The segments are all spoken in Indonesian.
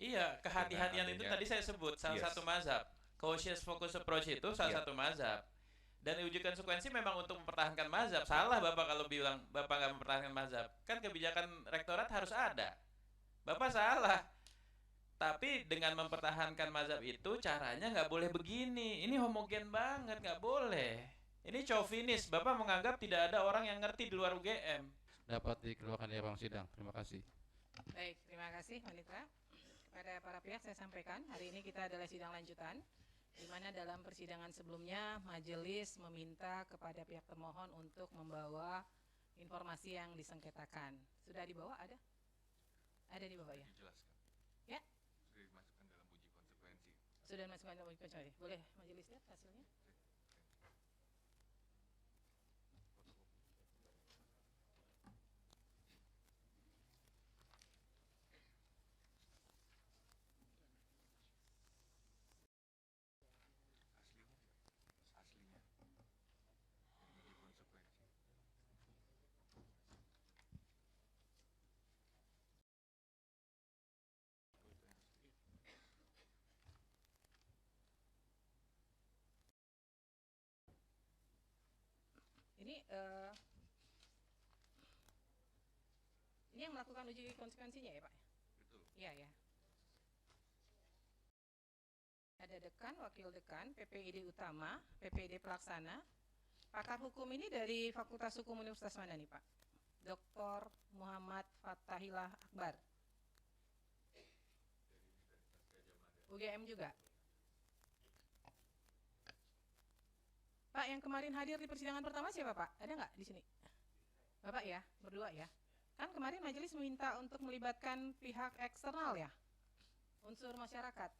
Iya, Karena kehati-hatian itu artinya tadi saya sebut salah satu yes, mazhab. Cautious focus approach itu salah ya, satu mazhab. Dan uji konsekuensi memang untuk mempertahankan mazhab. Salah Bapak kalau bilang Bapak nggak mempertahankan mazhab. Kan kebijakan rektorat harus ada. Bapak salah. Tapi dengan mempertahankan mazhab itu caranya nggak boleh begini. Ini homogen banget, nggak boleh. Ini chauvinis. Bapak menganggap tidak ada orang yang ngerti di luar UGM. Dapat dikeluarkan dari ruang sidang. Terima kasih. Baik, terima kasih Wanita. Kepada para pihak saya sampaikan, hari ini kita adalah sidang lanjutan, di mana dalam persidangan sebelumnya majelis meminta kepada pihak termohon untuk membawa informasi yang disengketakan. Sudah dibawa ada? Ada di bawah ya? dijelaskan. Ya? Sudah dimasukkan dalam uji konsekuensi. Sudah dimasukkan dalam uji konsekuensi. Boleh majelis lihat hasilnya? Aslinya, aslinya uji konsekuensi. Ini ini yang melakukan uji konsekuensinya ya Pak? Betul. Iya ya. Ada dekan, wakil dekan, PPID utama, PPID pelaksana. Pakar hukum ini dari Fakultas Hukum Universitas mana nih Pak? Dr. Muhammad Fathahillah Akbar. UGM juga. Pak, yang kemarin hadir di persidangan pertama siapa Pak? Ada nggak di sini? Bapak ya, berdua ya. Kan kemarin majelis meminta untuk melibatkan pihak eksternal ya, unsur masyarakat.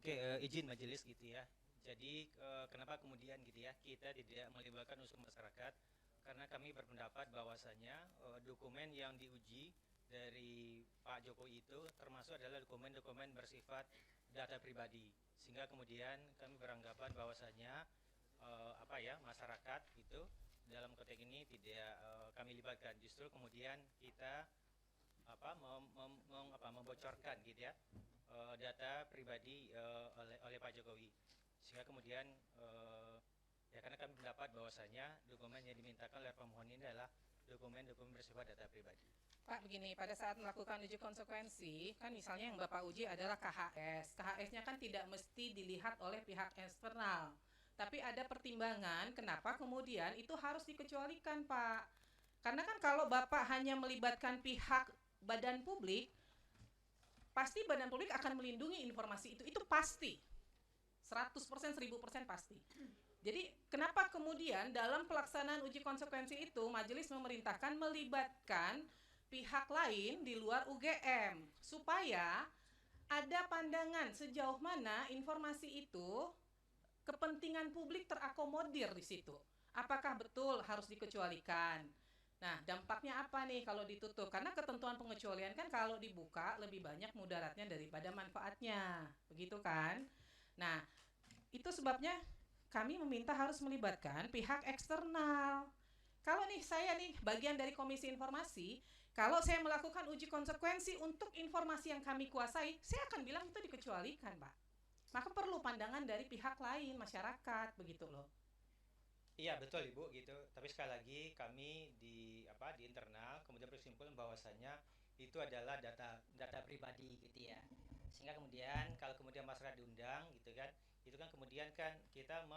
Oke, izin majelis gitu ya. Jadi kenapa kemudian gitu ya kita tidak melibatkan unsur masyarakat? Karena kami berpendapat bahwasanya dokumen yang diuji dari Pak Jokowi itu termasuk adalah dokumen-dokumen bersifat data pribadi. Sehingga kemudian kami beranggapan bahwasanya apa ya masyarakat itu dalam konteks ini tidak kami libatkan. Justru kemudian kita membocorkan gitu ya data pribadi oleh Pak Jokowi, sehingga kemudian ya karena kami mendapat bahwasanya dokumen yang dimintakan oleh pemohon ini adalah dokumen-dokumen bersifat data pribadi. Pak, begini, pada saat melakukan uji konsekuensi, kan misalnya yang Bapak uji adalah KHS. KHS-nya kan tidak mesti dilihat oleh pihak eksternal. Tapi ada pertimbangan kenapa kemudian itu harus dikecualikan, Pak. Karena kan kalau Bapak hanya melibatkan pihak badan publik, pasti badan publik akan melindungi informasi itu pasti. 100%, 1000% pasti. Jadi kenapa kemudian dalam pelaksanaan uji konsekuensi itu majelis memerintahkan melibatkan pihak lain di luar UGM supaya ada pandangan sejauh mana informasi itu kepentingan publik terakomodir di situ. Apakah betul harus dikecualikan? Nah, dampaknya apa nih kalau ditutup? Karena ketentuan pengecualian kan kalau dibuka lebih banyak mudaratnya daripada manfaatnya. Begitu kan? Nah, itu sebabnya kami meminta harus melibatkan pihak eksternal. Kalau nih saya nih bagian dari Komisi Informasi, kalau saya melakukan uji konsekuensi untuk informasi yang kami kuasai, saya akan bilang itu dikecualikan, Pak. Maka perlu pandangan dari pihak lain, masyarakat, begitu loh. Iya betul Ibu gitu. Tapi sekali lagi kami di internal kemudian berkesimpulan bahwasanya itu adalah data pribadi gitu ya. Sehingga kemudian kalau kemudian masyarakat diundang gitu kan, itu kan kemudian kan kita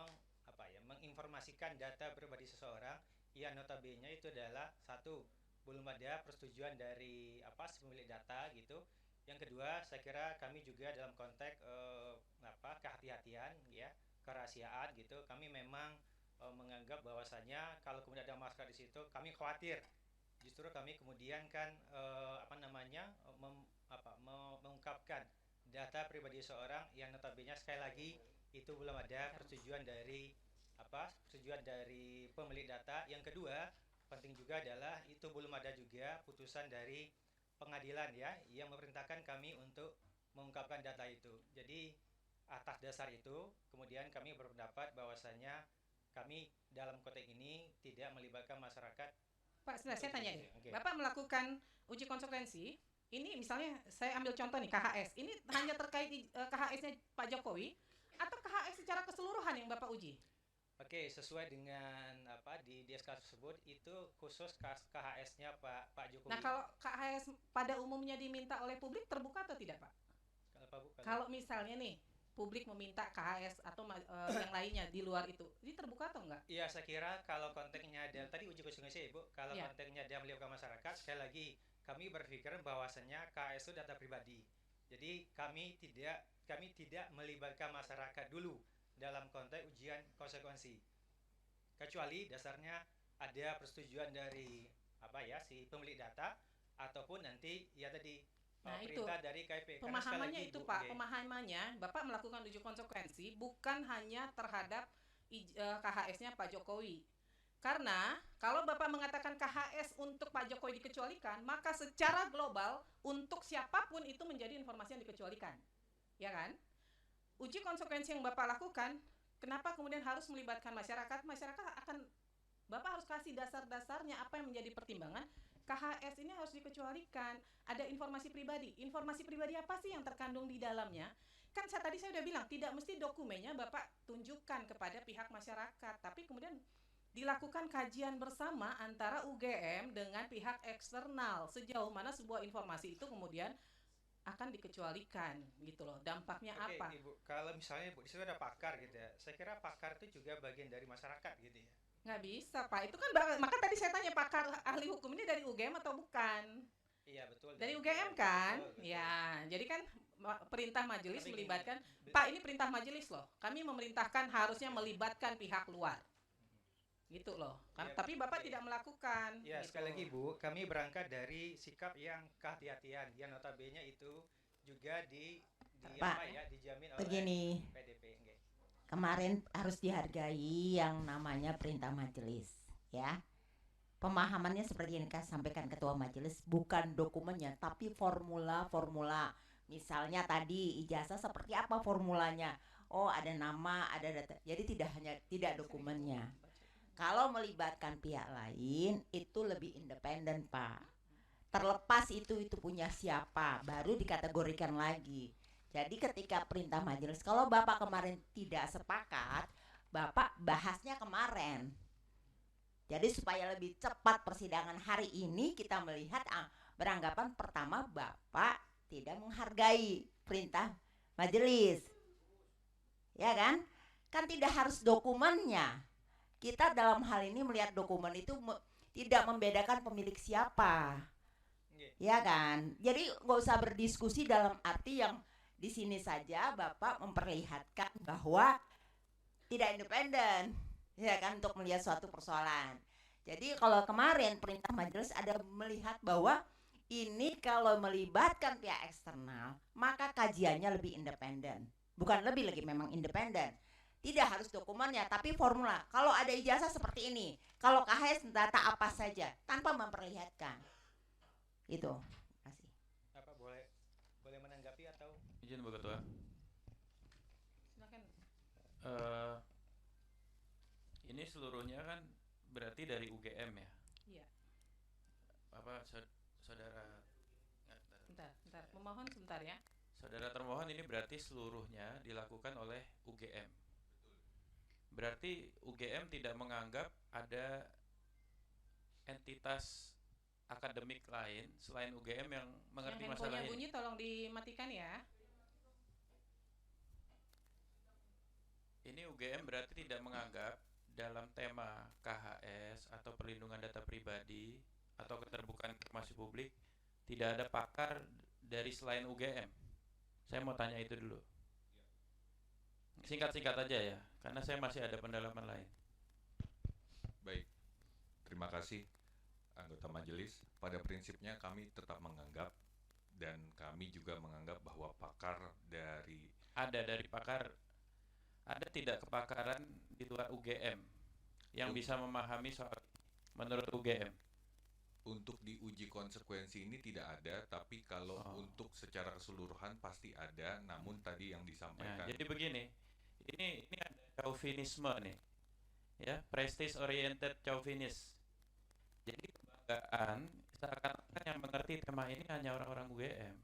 menginformasikan data pribadi seseorang yang notabene itu adalah satu belum ada persetujuan dari si pemilik data gitu. Yang kedua, saya kira kami juga dalam konteks kehati-hatian ya, kerahasiaan gitu. Kami memang menganggap bahwasanya kalau kemudian ada masalah di situ kami khawatir justru kami kemudian kan mengungkapkan data pribadi seorang yang notabene sekali lagi itu belum ada persetujuan dari pemilik data. Yang kedua penting juga adalah itu belum ada juga putusan dari pengadilan ya yang memerintahkan kami untuk mengungkapkan data itu. Jadi atas dasar itu kemudian kami berpendapat bahwasanya kami dalam konteks ini tidak melibatkan masyarakat. Pak, sebentar saya tanya nih. Oke. Bapak melakukan uji konsekuensi, ini misalnya saya ambil contoh nih KHS. Ini hanya terkait KHS-nya Pak Jokowi atau KHS secara keseluruhan yang Bapak uji? Oke, sesuai dengan apa di SK tersebut itu khusus KHS-nya Pak Jokowi. Nah, kalau KHS pada umumnya diminta oleh publik terbuka atau tidak, Pak? Kalau Pak Bu, Kalau misalnya nih publik meminta KHS atau yang lainnya di luar itu, ini terbuka atau enggak? iya, saya kira kalau konteksnya ada tadi uji konsekuensi Ibu, kalau Iya. konteksnya dia melibatkan masyarakat, sekali lagi kami berpikir bahwasannya KHS itu data pribadi. Jadi kami tidak melibatkan masyarakat dulu dalam konteks ujian konsekuensi. Kecuali dasarnya ada persetujuan dari apa ya si pemilik data ataupun nanti ya tadi Nah, itu. perintah dari KIP. Karena sekali Pemahamannya lagi, itu Bu, Pak, oke. pemahamannya Bapak melakukan uji konsekuensi bukan hanya terhadap KHS-nya Pak Jokowi. Karena kalau Bapak mengatakan KHS untuk Pak Jokowi dikecualikan, maka secara global untuk siapapun itu menjadi informasi yang dikecualikan. Ya kan? Uji konsekuensi yang Bapak lakukan, kenapa kemudian harus melibatkan masyarakat? Masyarakat akan Bapak harus kasih dasar-dasarnya apa yang menjadi pertimbangan. KHS ini harus dikecualikan. Ada informasi pribadi. Informasi pribadi apa sih yang terkandung di dalamnya? Kan tadi saya udah bilang, tidak mesti dokumennya Bapak tunjukkan kepada pihak masyarakat, tapi kemudian dilakukan kajian bersama antara UGM dengan pihak eksternal sejauh mana sebuah informasi itu kemudian akan dikecualikan gitu loh. Dampaknya Oke, apa? Ibu, kalau misalnya Bu, di situ ada pakar gitu ya. Saya kira pakar itu juga bagian dari masyarakat gitu ya. Nggak bisa Pak, itu kan maka tadi saya tanya pakar ahli hukum ini dari UGM atau bukan? Iya, betul. Dari UGM kan? Betul, betul. Ya, jadi kan perintah majelis Tapi gini, melibatkan, Pak ini perintah majelis loh, kami memerintahkan harusnya melibatkan pihak luar. Gitu loh, kan? Iya, Tapi Bapak oke. tidak melakukan. Ya, gitu. sekali lagi Bu, kami berangkat dari sikap yang kehati-hatian yang notabene itu juga Pak, dijamin oleh Begini, PDP. Oke. kemarin harus dihargai yang namanya perintah majelis, ya. Pemahamannya seperti yang sampaikan ketua majelis, bukan dokumennya, tapi formula-formula. Misalnya tadi ijazah seperti apa formulanya? Oh, ada nama, ada data. Jadi tidak dokumennya. Kalau melibatkan pihak lain itu lebih independen, Pak. Terlepas itu punya siapa, baru dikategorikan lagi. Jadi ketika perintah majelis, kalau Bapak kemarin tidak sepakat, Bapak bahasnya kemarin. Jadi supaya lebih cepat persidangan hari ini kita melihat beranggapan pertama Bapak tidak menghargai perintah majelis. Ya kan? Kan tidak harus dokumennya. Kita dalam hal ini melihat dokumen itu tidak membedakan pemilik siapa. Oke. Ya kan? Jadi nggak usah berdiskusi dalam arti yang di sini saja Bapak memperlihatkan bahwa tidak independen, ya kan, untuk melihat suatu persoalan. Jadi kalau kemarin perintah majelis ada melihat bahwa ini kalau melibatkan pihak eksternal, maka kajiannya lebih independen. Bukan lebih lagi, memang independen. Tidak harus dokumennya, tapi formula. Kalau ada ijazah seperti ini, kalau KHS data apa saja, tanpa memperlihatkan. Itu. Kasih. Apa boleh menanggapi atau Izin Bu Ketua. Silakan. Ini seluruhnya kan berarti dari UGM ya? Iya. Apa saudara Bentar. Memohon sebentar ya. saudara termohon ini berarti seluruhnya dilakukan oleh UGM. Berarti UGM tidak menganggap ada entitas akademik lain selain UGM yang mengerti Yang masalah handphonenya ini. bunyi tolong dimatikan ya. Ini UGM berarti tidak menganggap dalam tema KHS atau perlindungan data pribadi atau keterbukaan informasi publik tidak ada pakar dari selain UGM. Saya mau tanya itu dulu. Singkat-singkat aja ya, karena saya masih ada pendalaman lain. Baik, terima kasih anggota majelis. Pada prinsipnya kami tetap menganggap dan kami juga menganggap bahwa pakar dari Ada dari pakar, ada tidak kepakaran di luar UGM yang bisa memahami soal menurut UGM? untuk diuji konsekuensi ini tidak ada, tapi kalau untuk secara keseluruhan pasti ada. Namun tadi yang Nah, disampaikan jadi begini, ini ada chauvinisme nih. ya, prestige oriented chauvinist. Jadi kebanggaan seakan-akan yang mengerti tema ini hanya orang-orang UGM.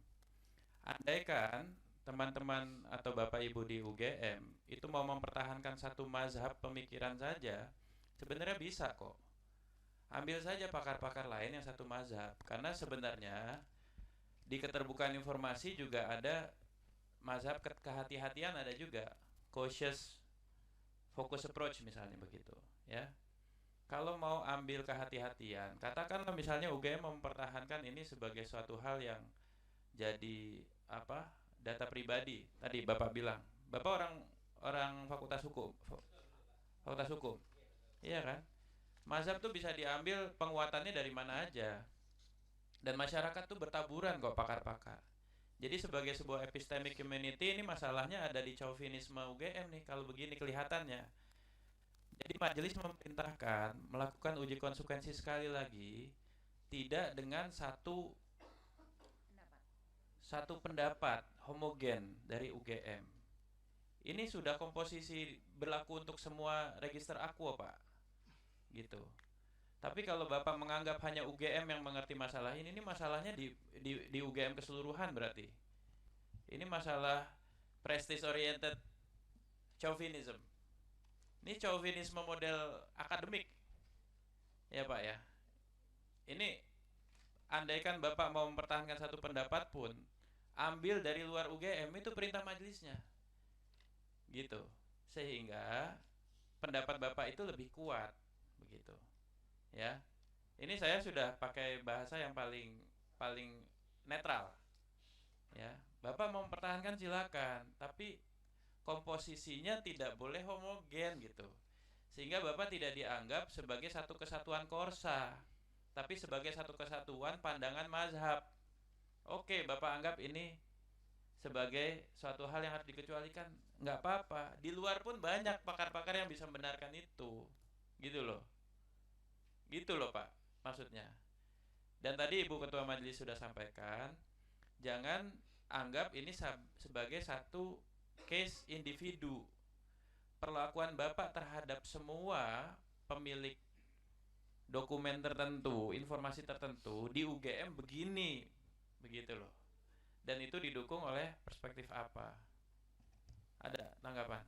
Andaikan teman-teman atau Bapak Ibu di UGM itu mau mempertahankan satu mazhab pemikiran saja, sebenarnya bisa kok. Ambil saja pakar-pakar lain yang satu mazhab, karena sebenarnya di keterbukaan informasi juga ada mazhab kehati-hatian, ada juga cautious focus approach misalnya begitu, ya. Kalau mau ambil kehati-hatian, katakanlah misalnya UGM mempertahankan ini sebagai suatu hal yang jadi apa? Data pribadi. Tadi Bapak bilang, Bapak orang fakultas hukum. Fakultas hukum. Iya kan? Mazhab tuh bisa diambil penguatannya dari mana aja. Dan masyarakat tuh bertaburan kok pakar-pakar. Jadi sebagai sebuah epistemic community, ini masalahnya ada di chauvinisme UGM nih kalau begini kelihatannya. Jadi majelis memerintahkan melakukan uji konsekuensi sekali lagi, tidak dengan satu pendapat homogen dari UGM. Ini sudah komposisi berlaku untuk semua register aqua, Pak. Gitu. Tapi kalau Bapak menganggap hanya UGM yang mengerti masalah ini masalahnya di UGM keseluruhan berarti. Ini masalah prestige oriented chauvinism. Ini chauvinisme model akademik. Ya, Pak ya. Ini andaikan Bapak mau mempertahankan satu pendapat pun, ambil dari luar UGM, itu perintah majelisnya. Gitu. Sehingga pendapat Bapak itu lebih kuat, begitu. Ya. Ini saya sudah pakai bahasa yang paling netral. Ya. Bapak mau mempertahankan silakan, tapi komposisinya tidak boleh homogen gitu. Sehingga Bapak tidak dianggap sebagai satu kesatuan korsa, tapi sebagai satu kesatuan pandangan mazhab. Oke, Bapak anggap ini sebagai suatu hal yang harus dikecualikan, nggak apa-apa. Di luar pun banyak pakar-pakar yang bisa membenarkan itu, gitu loh. Gitu loh Pak, maksudnya. Dan tadi Ibu Ketua Majelis sudah sampaikan, jangan anggap ini sebagai satu case individu. Perlakuan Bapak terhadap semua pemilik dokumen tertentu, informasi tertentu di UGM begini, begitu loh. Dan itu didukung oleh perspektif apa? Ada tanggapan?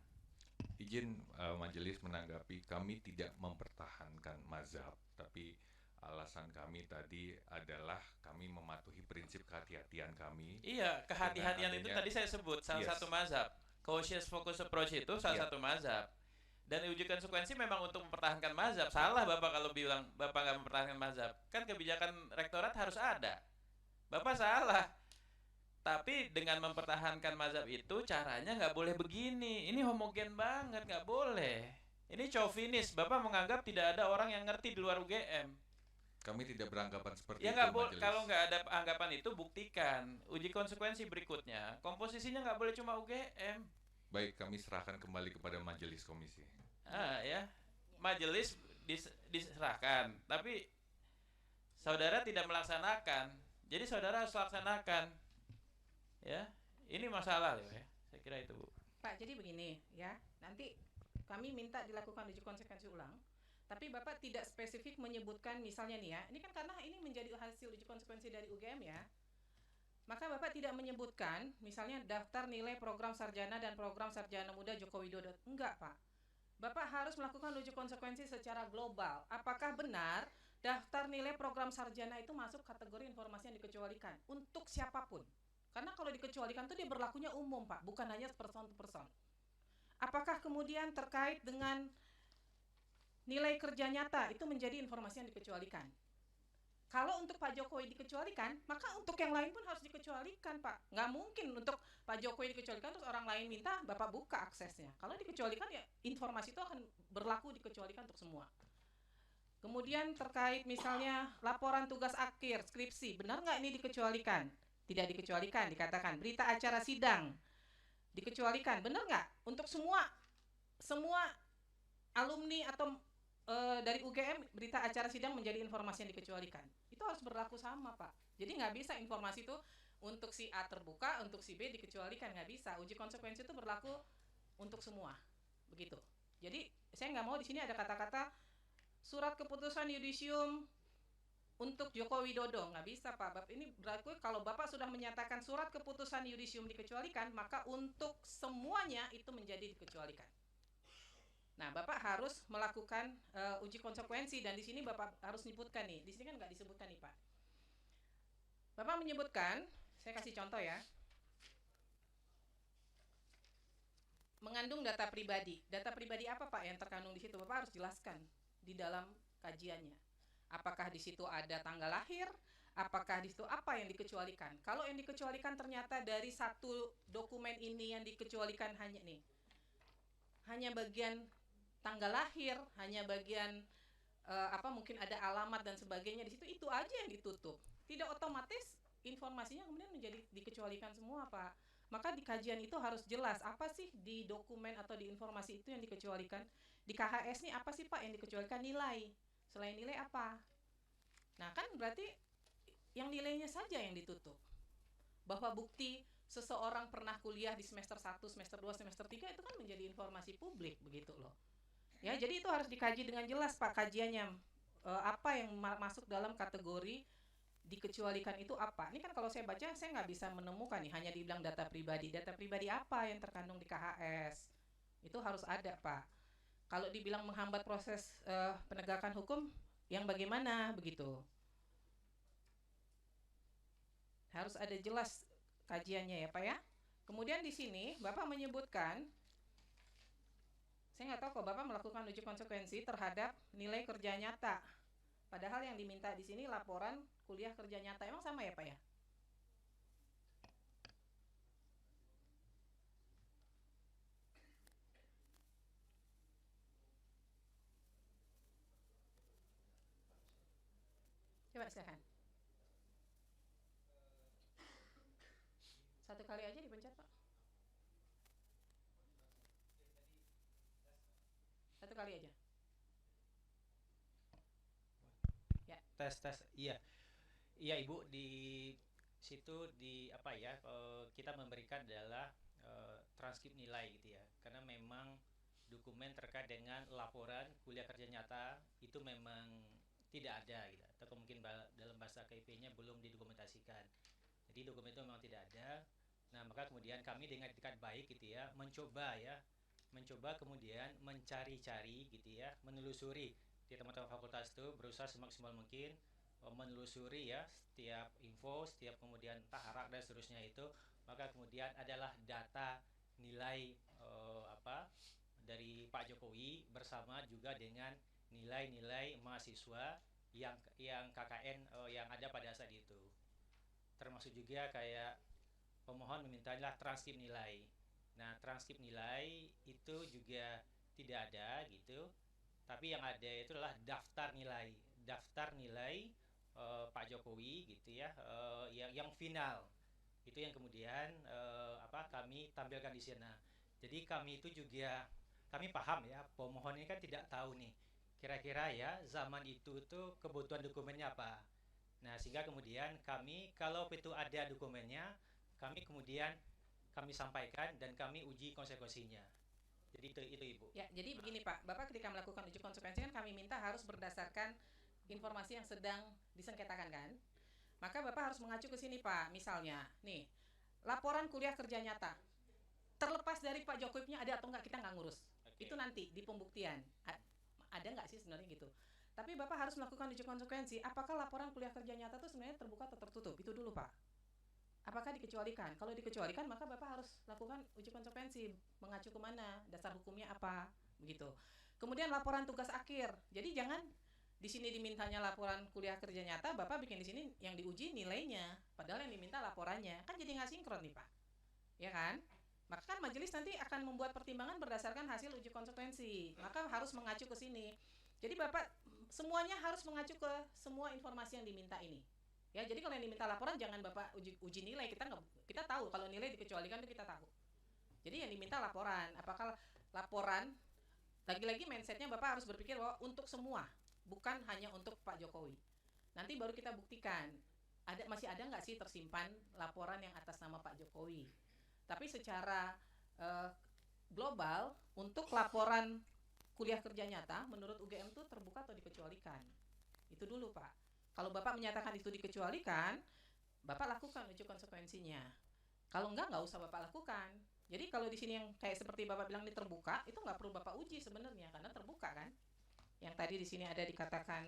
Izin majelis menanggapi, kami tidak mempertahankan mazhab, tapi alasan kami tadi adalah kami mematuhi prinsip kehati-hatian kami. Iya, kehati-hatian itu tadi saya sebut salah satu mazhab. Cautious focus approach itu salah satu mazhab. Dan uji konsekuensi memang untuk mempertahankan mazhab. Salah Bapak kalau bilang Bapak nggak mempertahankan mazhab. Kan kebijakan rektorat harus ada. Bapak salah. Tapi dengan mempertahankan mazhab itu caranya nggak boleh begini. Ini homogen banget, nggak boleh. Ini chauvinis. Bapak menganggap tidak ada orang yang ngerti di luar UGM. Kami tidak beranggapan seperti Ya itu, nggak boleh. majelis. Kalau nggak ada anggapan itu buktikan. Uji konsekuensi berikutnya, komposisinya nggak boleh cuma UGM. Baik, kami serahkan kembali kepada majelis komisi. Ya, majelis diserahkan, tapi saudara tidak melaksanakan. Jadi saudara harus laksanakan. Ya, ini masalah loh ya. Saya kira itu, Bu. Pak, jadi begini ya, nanti kami minta dilakukan uji konsekuensi ulang, tapi Bapak tidak spesifik menyebutkan misalnya nih ya, ini kan karena ini menjadi hasil uji konsekuensi dari UGM ya, maka Bapak tidak menyebutkan misalnya daftar nilai program sarjana dan program sarjana muda Joko Widodo. Enggak Pak, Bapak harus melakukan uji konsekuensi secara global. Apakah benar daftar nilai program sarjana itu masuk kategori informasi yang dikecualikan untuk siapapun? Karena kalau dikecualikan itu dia berlakunya umum Pak, bukan hanya person to person. Apakah kemudian terkait dengan nilai kerja nyata itu menjadi informasi yang dikecualikan? Kalau untuk Pak Jokowi dikecualikan, maka untuk yang lain pun harus dikecualikan Pak. Nggak mungkin untuk Pak Jokowi dikecualikan terus orang lain minta Bapak buka aksesnya. Kalau dikecualikan ya informasi itu akan berlaku dikecualikan untuk semua. Kemudian terkait misalnya laporan tugas akhir, skripsi, benar nggak ini dikecualikan? Tidak dikecualikan, dikatakan berita acara sidang dikecualikan, benar nggak? Untuk semua alumni atau dari UGM berita acara sidang menjadi informasi yang dikecualikan. Itu harus berlaku sama Pak. Jadi nggak bisa informasi itu untuk si A terbuka, untuk si B dikecualikan, nggak bisa. Uji konsekuensi itu berlaku untuk semua, begitu. Jadi saya nggak mau di sini ada kata-kata surat keputusan yudisium untuk Joko Widodo, nggak bisa Pak. Bapak ini berarti kalau Bapak sudah menyatakan surat keputusan yudisium dikecualikan, maka untuk semuanya itu menjadi dikecualikan. Nah, Bapak harus melakukan uji konsekuensi, dan di sini Bapak harus menyebutkan nih. Di sini kan nggak disebutkan nih Pak. Bapak menyebutkan, saya kasih contoh ya, mengandung data pribadi. Data pribadi apa Pak yang terkandung di situ? Bapak harus jelaskan di dalam kajiannya. Apakah di situ ada tanggal lahir? Apakah di situ apa yang dikecualikan? Kalau yang dikecualikan ternyata dari satu dokumen ini yang dikecualikan hanya bagian tanggal lahir, hanya bagian mungkin ada alamat dan sebagainya di situ, itu aja yang ditutup. Tidak otomatis informasinya kemudian menjadi dikecualikan semua Pak. Maka di kajian itu harus jelas apa sih di dokumen atau di informasi itu yang dikecualikan. Di KHS nih apa sih Pak yang dikecualikan? Nilai. Selain nilai apa? Nah kan berarti yang nilainya saja yang ditutup. Bahwa bukti seseorang pernah kuliah di semester 1, semester 2, semester 3 itu kan menjadi informasi publik begitu loh. Ya, jadi itu harus dikaji dengan jelas Pak kajiannya. Apa yang masuk dalam kategori dikecualikan itu apa? Ini kan kalau saya baca saya nggak bisa menemukan nih, hanya dibilang data pribadi. Data pribadi apa yang terkandung di KHS? Itu harus ada Pak. Kalau dibilang menghambat proses penegakan hukum, yang bagaimana begitu? Harus ada jelas kajiannya ya Pak ya. Kemudian di sini Bapak menyebutkan, saya nggak tahu kok Bapak melakukan uji konsekuensi terhadap nilai kerja nyata. Padahal yang diminta di sini laporan kuliah kerja nyata. Emang sama ya Pak ya? Coba silakan. Satu kali aja dipencet Pak. Satu kali aja. Ya. Tes. Iya. Iya Ibu, di situ kita memberikan adalah transkrip nilai gitu ya. Karena memang dokumen terkait dengan laporan kuliah kerja nyata itu memang tidak ada gitu. Atau mungkin dalam bahasa KIP-nya belum didokumentasikan. Jadi dokumen itu memang tidak ada. Nah, maka kemudian kami dengan etikat baik gitu ya, mencoba kemudian mencari-cari gitu ya, menelusuri di teman-teman fakultas itu, berusaha semaksimal mungkin menelusuri ya setiap info, setiap kemudian taharak dan seterusnya itu. Maka kemudian adalah data nilai dari Pak Jokowi bersama juga dengan nilai-nilai mahasiswa yang KKN yang ada pada saat itu. Termasuk juga kayak pemohon memintanya transkrip nilai. Nah, transkrip nilai itu juga tidak ada gitu. Tapi yang ada itu adalah daftar nilai Pak Jokowi gitu ya, yang final. Itu yang kemudian kami tampilkan di sana. Jadi kami paham ya, pemohon ini kan tidak tahu nih kira-kira ya zaman itu tuh kebutuhan dokumennya apa. Nah, sehingga kemudian kami kalau itu ada dokumennya, kami sampaikan dan kami uji konsekuensinya. Jadi itu Ibu. Ya, jadi begini Pak, Bapak ketika melakukan uji konsekuensi kan kami minta harus berdasarkan informasi yang sedang disengketakan kan. Maka Bapak harus mengacu ke sini Pak. Misalnya, nih, laporan kuliah kerja nyata. Terlepas dari Pak Jokowi-nya ada atau enggak, kita nggak ngurus. Okay. Itu nanti di pembuktian. Ada nggak sih sebenarnya gitu. Tapi Bapak harus melakukan uji konsekuensi. Apakah laporan kuliah kerja nyata itu sebenarnya terbuka atau tertutup? Itu dulu Pak. Apakah dikecualikan? Kalau dikecualikan maka Bapak harus lakukan uji konsekuensi, mengacu kemana, dasar hukumnya apa, begitu. Kemudian laporan tugas akhir. Jadi jangan di sini dimintanya laporan kuliah kerja nyata, Bapak bikin di sini yang diuji nilainya, padahal yang diminta laporannya. Kan jadi nggak sinkron nih Pak. Ya kan? Maka kan majelis nanti akan membuat pertimbangan berdasarkan hasil uji konsekuensi. Maka harus mengacu ke sini. Jadi Bapak semuanya harus mengacu ke semua informasi yang diminta ini. Ya, jadi kalau yang diminta laporan jangan Bapak uji nilai, kita tahu kalau nilai dikecualikan itu kita tahu. Jadi yang diminta laporan, apakah laporan lagi-lagi mindsetnya Bapak harus berpikir bahwa untuk semua, bukan hanya untuk Pak Jokowi. Nanti baru kita buktikan masih ada nggak sih tersimpan laporan yang atas nama Pak Jokowi. Tapi secara global untuk laporan kuliah kerja nyata menurut UGM tuh terbuka atau dikecualikan. Itu dulu, Pak. Kalau Bapak menyatakan itu dikecualikan, Bapak lakukan uji konsekuensinya. Kalau enggak usah Bapak lakukan. Jadi kalau di sini yang kayak seperti Bapak bilang ini terbuka, itu nggak perlu Bapak uji sebenarnya karena terbuka kan. Yang tadi di sini ada dikatakan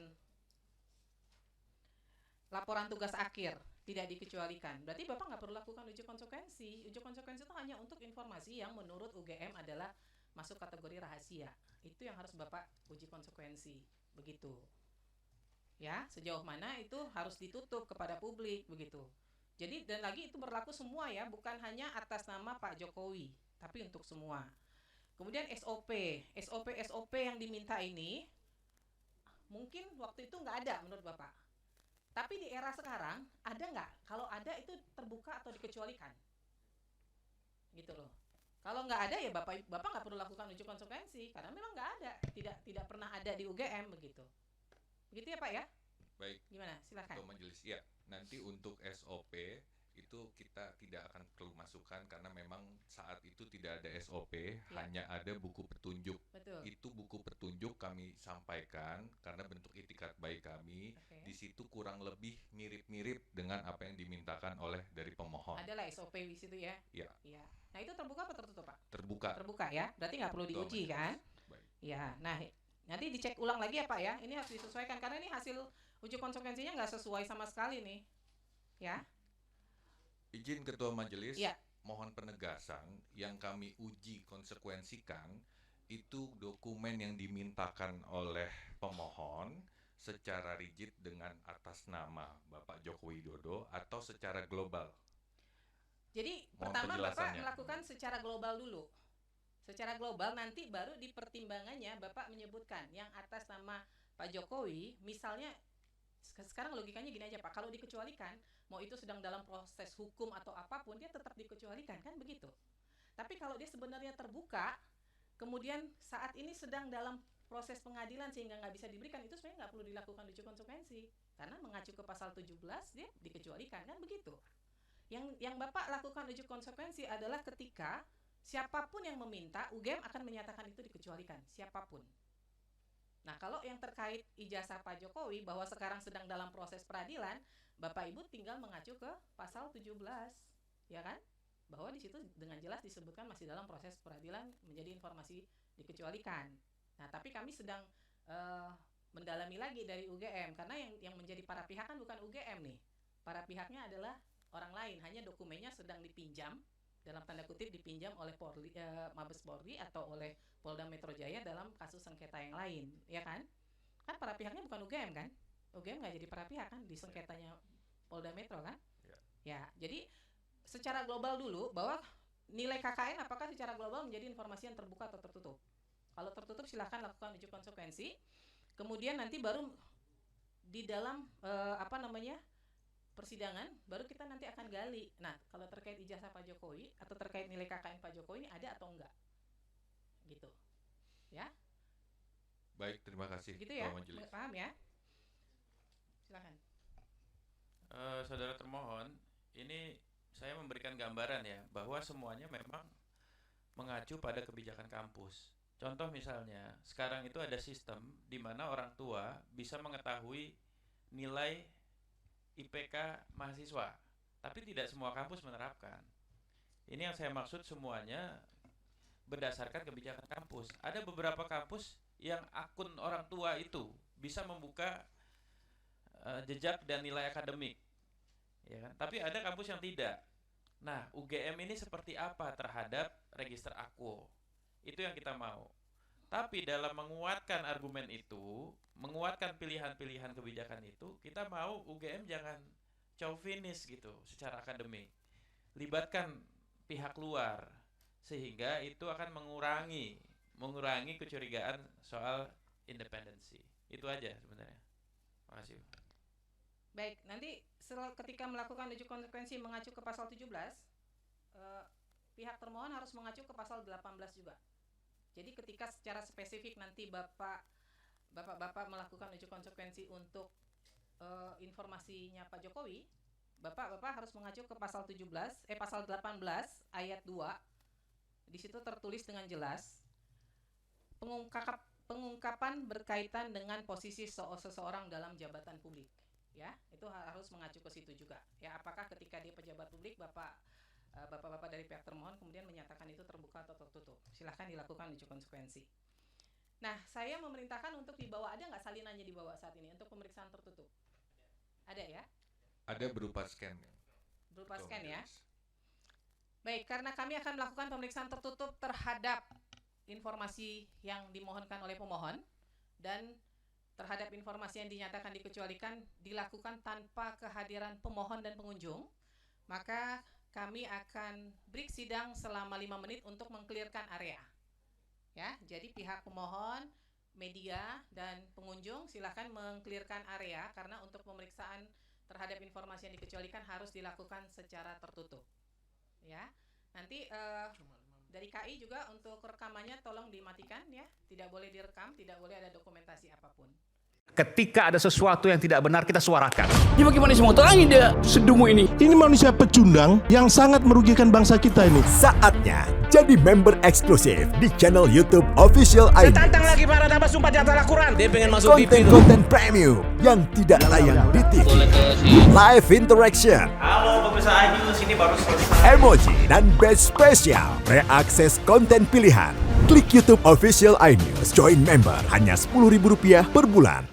laporan tugas akhir tidak dikecualikan. Berarti Bapak nggak perlu lakukan uji konsekuensi. Uji konsekuensi itu hanya untuk informasi yang menurut UGM adalah masuk kategori rahasia. Itu yang harus Bapak uji konsekuensi. Begitu. Ya, sejauh mana itu harus ditutup kepada publik begitu. Jadi dan lagi itu berlaku semua ya, bukan hanya atas nama Pak Jokowi, tapi untuk semua. Kemudian SOP yang diminta ini mungkin waktu itu nggak ada menurut Bapak. Tapi di era sekarang ada nggak? Kalau ada itu terbuka atau dikecualikan? Gitu loh. Kalau nggak ada ya Bapak nggak perlu lakukan uji konsekuensi karena memang nggak ada, tidak pernah ada di UGM begitu. Begitu ya Pak ya? Baik. Gimana? Silakan. Ketua Majelis, ya. Nanti untuk SOP itu kita tidak akan perlu masukkan karena memang saat itu tidak ada SOP, hanya ada buku petunjuk. Betul. Itu buku petunjuk kami sampaikan karena bentuk itikat baik kami. Oke. Di situ kurang lebih mirip-mirip dengan apa yang dimintakan oleh dari pemohon. Adalah SOP di situ ya? Iya. Iya. Nah itu terbuka apa tertutup Pak? Terbuka. Terbuka ya, berarti nggak perlu Ketua diuji Majelis. kan? Baik. Ya, nah nanti dicek ulang lagi ya Pak ya. Ini harus disesuaikan karena ini hasil uji konsekuensinya nggak sesuai sama sekali nih. Ya. Izin Ketua Majelis, Iya. mohon penegasan yang kami uji konsekuensikan itu dokumen yang dimintakan oleh pemohon secara rigid dengan atas nama Bapak Joko Widodo atau secara global. Jadi Mohon pertama Bapak penjelasannya. melakukan secara global dulu. Secara global nanti baru di pertimbangannya Bapak menyebutkan yang atas nama Pak Jokowi, misalnya sekarang logikanya gini aja Pak, kalau dikecualikan, mau itu sedang dalam proses hukum atau apapun, dia tetap dikecualikan, kan begitu. Tapi kalau dia sebenarnya terbuka, kemudian saat ini sedang dalam proses pengadilan sehingga nggak bisa diberikan, itu sebenarnya nggak perlu dilakukan uji konsekuensi. Karena mengacu ke pasal 17, dia dikecualikan, kan begitu. Yang Bapak lakukan uji konsekuensi adalah ketika siapapun yang meminta, UGM akan menyatakan itu dikecualikan, siapapun. Nah, kalau yang terkait ijazah Pak Jokowi bahwa sekarang sedang dalam proses peradilan, Bapak Ibu tinggal mengacu ke pasal 17, ya kan? Bahwa di situ dengan jelas disebutkan masih dalam proses peradilan menjadi informasi dikecualikan. Nah, tapi kami sedang mendalami lagi dari UGM karena yang menjadi para pihak kan bukan UGM nih. Para pihaknya adalah orang lain, hanya dokumennya sedang dipinjam dalam tanda kutip dipinjam oleh Mabes Polri atau oleh Polda Metro Jaya dalam kasus sengketa yang lain, ya kan? Kan para pihaknya bukan UGM kan? UGM nggak jadi para pihak kan di sengketanya Polda Metro kan? Ya, jadi secara global dulu bahwa nilai KKN apakah secara global menjadi informasi yang terbuka atau tertutup? Kalau tertutup silahkan lakukan uji konsekuensi. Kemudian nanti baru di dalam persidangan baru kita nanti akan gali. Nah, kalau terkait ijazah Pak Jokowi atau terkait nilai KKN Pak Jokowi ini ada atau enggak? Gitu. Ya? Baik, terima kasih Gitu ya? Ketua Majelis. Paham ya? Silakan. Saudara termohon, ini saya memberikan gambaran ya bahwa semuanya memang mengacu pada kebijakan kampus. Contoh misalnya, sekarang itu ada sistem di mana orang tua bisa mengetahui nilai IPK mahasiswa, tapi tidak semua kampus menerapkan. Ini yang saya maksud semuanya berdasarkan kebijakan kampus. Ada beberapa kampus yang akun orang tua itu bisa membuka jejak dan nilai akademik, ya kan? Tapi ada kampus yang tidak. Nah, UGM ini seperti apa terhadap register akwo? Itu yang kita mau. Tapi dalam menguatkan argumen itu, menguatkan pilihan-pilihan kebijakan itu, kita mau UGM jangan chauvinis gitu secara akademik. Libatkan pihak luar sehingga itu akan mengurangi kecurigaan soal independensi. Itu aja sebenarnya. Makasih. Baik, nanti ketika melakukan uji konsekuensi mengacu ke pasal 17, pihak termohon harus mengacu ke pasal 18 juga. Jadi ketika secara spesifik nanti Bapak melakukan uji konsekuensi untuk informasinya Pak Jokowi, Bapak harus mengacu ke pasal 18 ayat 2. Di situ tertulis dengan jelas pengungkapan berkaitan dengan posisi seseorang dalam jabatan publik, ya itu harus mengacu ke situ juga. Ya apakah ketika dia pejabat publik, bapak-bapak dari pihak termohon kemudian menyatakan itu terbuka atau tertutup, silahkan dilakukan uji konsekuensi. Nah, saya memerintahkan untuk dibawa, ada nggak salinannya dibawa saat ini untuk pemeriksaan tertutup? Ada ya? Ada berupa scan. Berupa scan ya. Baik, karena kami akan melakukan pemeriksaan tertutup terhadap informasi yang dimohonkan oleh pemohon dan terhadap informasi yang dinyatakan dikecualikan dilakukan tanpa kehadiran pemohon dan pengunjung, maka kami akan break sidang selama 5 menit untuk mengklirkan area. Ya, jadi pihak pemohon, media dan pengunjung silakan mengklirkan area karena untuk pemeriksaan terhadap informasi yang dikecualikan harus dilakukan secara tertutup. Ya, nanti dari KI juga untuk rekamannya tolong dimatikan ya, tidak boleh direkam, tidak boleh ada dokumentasi apapun. Ketika ada sesuatu yang tidak benar, kita suarakan. Ya bagaimana semua terangin dia sedungu ini? Ini manusia pecundang yang sangat merugikan bangsa kita ini. Saatnya jadi member eksklusif di channel YouTube Official ID. Saya tantang lagi para tambah sumpah di atas Al-Quran. Dia pengen masuk TV. Konten premium yang tidak tayang di TV. Live interaction. Halo pemirsa iNews, ini baru selesai. Emoji dan badge spesial. Reakses konten pilihan. Klik YouTube Official iNews. Join member hanya Rp10.000 per bulan.